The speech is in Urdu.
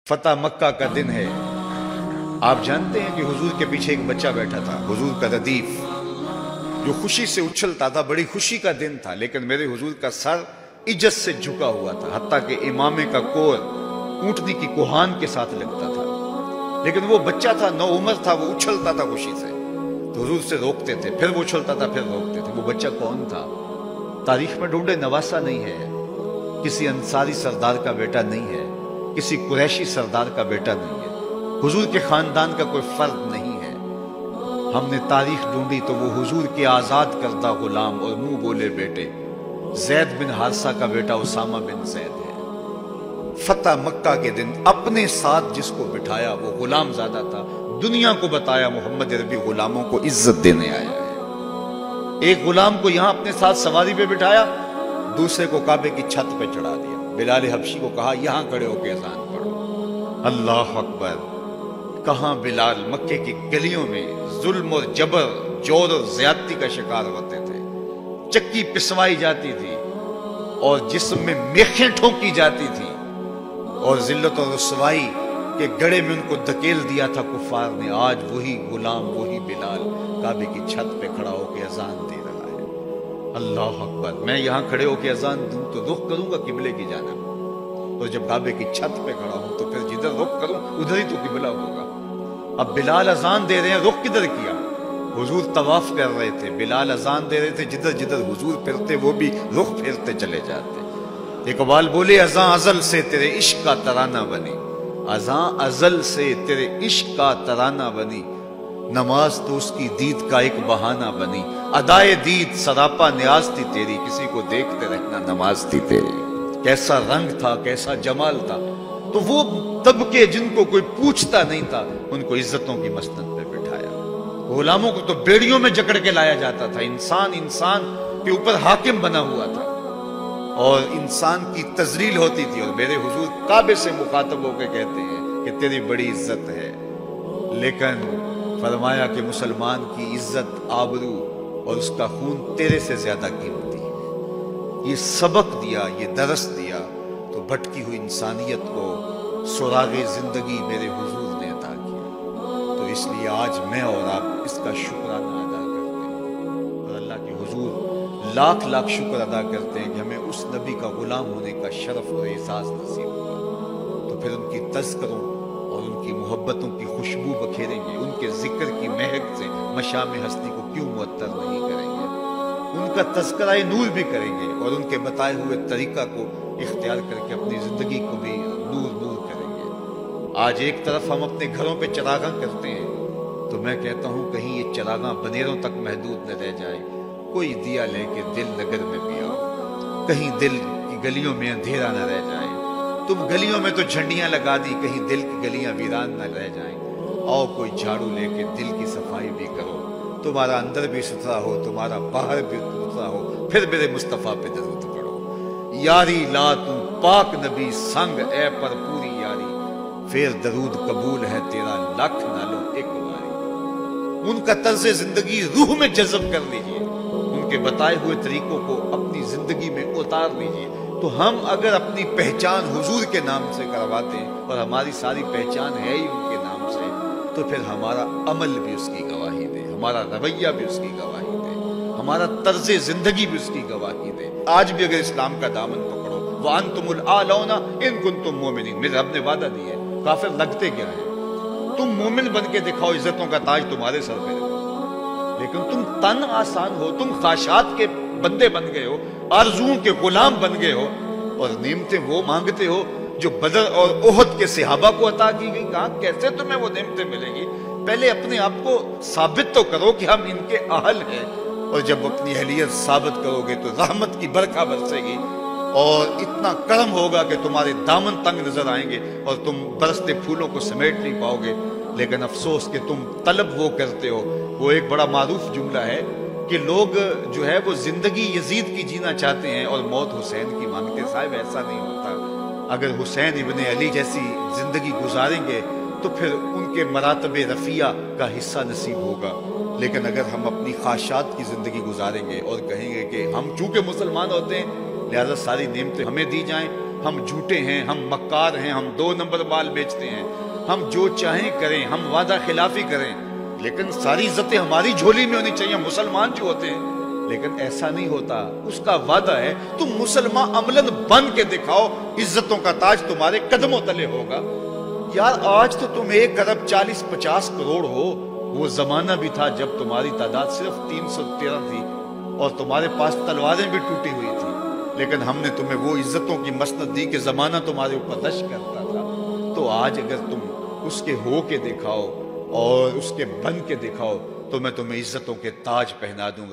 فتح مکہ کا دن ہے۔ آپ جانتے ہیں کہ حضور کے پیچھے ایک بچہ بیٹھا تھا، حضور کا ردیف، جو خوشی سے اچھلتا تھا۔ بڑی خوشی کا دن تھا، لیکن میرے حضور کا سر عجز سے جھکا ہوا تھا، حتیٰ کہ امامے کا کور اونٹنی کی کوہان کے ساتھ لگتا تھا۔ لیکن وہ بچہ تھا، نو عمر تھا، وہ اچھلتا تھا خوشی سے، تو حضور سے روکتے تھے، پھر وہ اچھلتا تھا، پھر روکتے تھے۔ وہ بچہ کون تھا؟ تاریخ میں ڈھونڈے، نواسا نہیں ہے، کسی انصاری سردار کا بیٹا نہیں ہے، کسی قریشی سردار کا بیٹا نہیں ہے، حضور کے خاندان کا کوئی فرد نہیں ہے۔ ہم نے تاریخ ڈھونڈی تو وہ حضور کے آزاد کردہ غلام اور منہ بولے بیٹے زید بن حارثہ کا بیٹا اسامہ بن زید ہے۔ فتح مکہ کے دن اپنے ساتھ جس کو بٹھایا وہ غلام زادہ تھا، دنیا کو بتایا محمد عربی غلاموں کو عزت دینے آیا ہے۔ ایک غلام کو یہاں اپنے ساتھ سواری پہ بٹھایا، دوسرے کو کعبے کی چھت پہ چڑھا دیا۔ بلال حبشی کو کہا یہاں کھڑے ہو کے اذان پڑھو۔ اللہ اکبر! کہاں بلال مکے کی گلیوں میں ظلم اور جبر، جور اور زیادتی کا شکار ہوتے تھے، چکی پسوائی جاتی تھی اور جسم میں میخیں ٹھونکی جاتی تھی، اور ذلت اور رسوائی کے گڑھے میں ان کو دھکیل دیا تھا کفار نے۔ آج وہی غلام، وہی بلال کعبے کی چھت پہ کھڑا ہو کے اذان دے رہا ہے۔ اللہ اکبر! میں یہاں کھڑے ہو کے اذان دوں تو رخ کروں گا قبلے کی جانب، اور جب کعبے کی چھت پہ کھڑا ہوں تو پھر جدھر رخ کروں ادھر ہی تو قبلہ ہوگا۔ اب بلال اذان دے رہے ہیں، رخ کدھر کیا؟ حضور طواف کر رہے تھے، بلال اذان دے رہے تھے، جدھر جدھر حضور پھرتے وہ بھی رخ پھیرتے چلے جاتے۔ اقبال بولے اذان ازل سے تیرے عشق کا ترانہ بنی، اذان ازل سے تیرے عشق کا ترانہ بنی، نماز تو اس کی دید کا ایک بہانہ بنی، ادائے دید سراپا نیاز تھی تیری، کسی کو دیکھتے رہنا نماز تھی تیری۔ کیسا رنگ تھا، کیسا جمال تھا! تو وہ طبقے جن کو کوئی پوچھتا نہیں تھا، ان کو عزتوں کی مسند پہ بٹھایا۔ غلاموں کو تو بیڑیوں میں جکڑ کے لایا جاتا تھا، انسان کے اوپر حاکم بنا ہوا تھا، اور انسان کی تذلیل ہوتی تھی، اور میرے حضور کعبے سے مخاطب ہو کے کہتے ہیں کہ تیری بڑی عزت ہے، لیکن فرمایا کہ مسلمان کی عزت، آبرو اور اس کا خون تیرے سے زیادہ قیمتی ہے۔ یہ سبق دیا، یہ درس دیا تو بھٹکی ہوئی انسانیت کو سراغ زندگی میرے حضور نے عطا کیا۔ تو اس لیے آج میں اور آپ اس کا شکرانہ ادا کرتے ہیں، اور اللہ کے حضور لاکھ لاکھ شکر ادا کرتے ہیں کہ ہمیں اس نبی کا غلام ہونے کا شرف اور اعزاز نصیب ہوا۔ تو پھر ان کی تذکروں اور ان کی محبتوں کی خوشبو بکھیریں گے، ان کے ذکر کی مہک سے مشام ہستی کو کیوں معطر نہیں کریں گے، ان کا تذکرہ نور بھی کریں گے، اور ان کے بتائے ہوئے طریقہ کو اختیار کر کے اپنی زندگی کو بھی نور نور کریں گے۔ آج ایک طرف ہم اپنے گھروں پہ چراغاں کرتے ہیں، تو میں کہتا ہوں کہیں یہ چراغاں بنیروں تک محدود نہ رہ جائے، کوئی دیا لے کے دل نگر میں بھی آؤ، کہیں دل کی گلیوں میں اندھیرا نہ رہ جائے۔ تم گلیوں میں تو جھنڈیاں لگا دی، کہیں دل کی گلیاں ویران نہ رہ جائیں۔ آؤ کوئی جھاڑو لے کے دل کی صفائی بھی کرو، تمہارا اندر بھی ستھرا ہو، تمہارا باہر بھی ستھرا ہو، پھر میرے مصطفیٰ پہ درود پڑھو۔ یاری لا تو پاک نبی سنگ اے پر پوری یاری، پھر درود قبول ہے تیرا لکھ نالوں ایک باری۔ ان کا طرز زندگی روح میں جذب کر لیجئے، ان کے بتائے ہوئے طریقوں کو اپنی زندگی میں اتار لیجئے۔ تو ہم اگر اپنی پہچان حضور کے نام سے کرواتے ہیں، اور ہماری ساری پہچان ہے ہی ان کے نام سے، تو پھر ہمارا عمل بھی اس کی گواہی دے، ہمارا رویہ بھی اس کی گواہی دے، ہمارا طرز زندگی بھی اس کی گواہی دے۔ آج بھی اگر اسلام کا دامن پکڑو، وَأَنْتُمُ الْأَعْلَوْنَ إِن كُنْتُم مُؤْمِنِينَ، میرے رب نے وعدہ دیا ہے، کافر لگتے کیا ہے؟ تم مومن بن کے دکھاؤ، عزتوں کا تاج تمہارے سر پہ رہے، لیکن تم تن آسان ہو، تم خواہشات کے بندے بن گئے ہو، آرزوؤں کے غلام بن گئے ہو، اور نعمتیں وہ مانگتے ہو جو بدر اور احد کے صحابہ کو عطا کی گئی۔ کہاں کیسے تمہیں وہ نعمتیں ملیں گی؟ پہلے اپنے آپ کو ثابت تو کرو کہ ہم ان کے اہل ہیں، اور جب اپنی اہلیت ثابت کرو گے تو رحمت کی برکھا برسے گی، اور اتنا کرم ہوگا کہ تمہارے دامن تنگ نظر آئیں گے اور تم برستے پھولوں کو سمیٹ نہیں پاؤ گے۔ لیکن افسوس کہ تم طلب وہ کرتے ہو۔ وہ ایک بڑا معروف جملہ ہے کہ لوگ جو ہے وہ زندگی یزید کی جینا چاہتے ہیں اور موت حسین کی مانگتے ہیں۔ صاحب ایسا نہیں ہوتا۔ اگر حسین ابن علی جیسی زندگی گزاریں گے تو پھر ان کے مراتب رفیع کا حصہ نصیب ہوگا، لیکن اگر ہم اپنی خواہشات کی زندگی گزاریں گے اور کہیں گے کہ ہم چونکہ مسلمان ہوتے ہیں لہذا ساری نعمتیں ہمیں دی جائیں، ہم جھوٹے ہیں، ہم مکار ہیں، ہم 2 نمبر مال بیچتے ہیں، ہم جو چاہیں کریں، ہم وعدہ خلافی کریں، لیکن ساری عزتیں ہماری جھولی میں ہونی چاہیے، مسلمان جو ہوتے ہیں۔ لیکن ایسا نہیں ہوتا، اس کا وعدہ ہے تم مسلمان عملاً بن کے دکھاؤ، عزتوں کا تاج تمہارے قدموں تلے ہوگا۔ یار آج تو تم 1 ارب 40-50 کروڑ ہو، وہ زمانہ بھی تھا جب تمہاری تعداد صرف 313 تھی اور تمہارے پاس تلواریں بھی ٹوٹی ہوئی تھی، لیکن ہم نے تمہیں وہ عزتوں کی مسند دی کہ زمانہ تمہارے اوپر رش کرتا تھا۔ تو آج اگر تم اس کے ہو کے دکھاؤ اور اس کے بن کے دکھاؤ تو میں تمہیں عزتوں کے تاج پہنا دوں گا۔